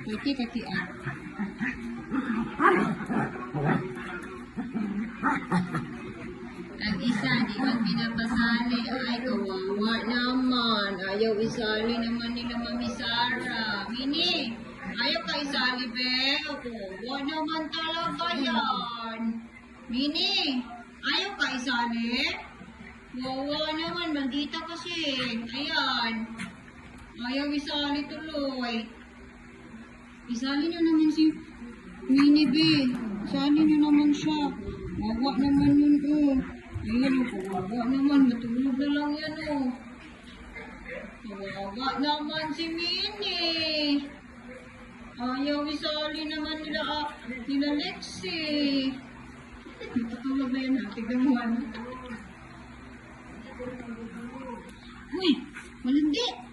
Kati-kati ah. Ang isa, di ba pinapasali? Ay, kawawa naman. Ayaw isali naman nila Mami Sara. Mini, ayaw ka isali, be? Kawawa naman talaga yan. Mini, ayaw ka isali? Kawawa naman, mandita kasi. Ayan. Ayaw isali tuloy. Isali nyo naman si Mini, be. Isali nyo naman siya. Wawa naman yun, oh. Ayan, oh. Wawa naman. Matulog na lang yan, oh. Wawa naman si Mini. Ayaw isali naman nila Lexi. Matutulog na yan, ha. Tignan mo, ano. Uy, malandi.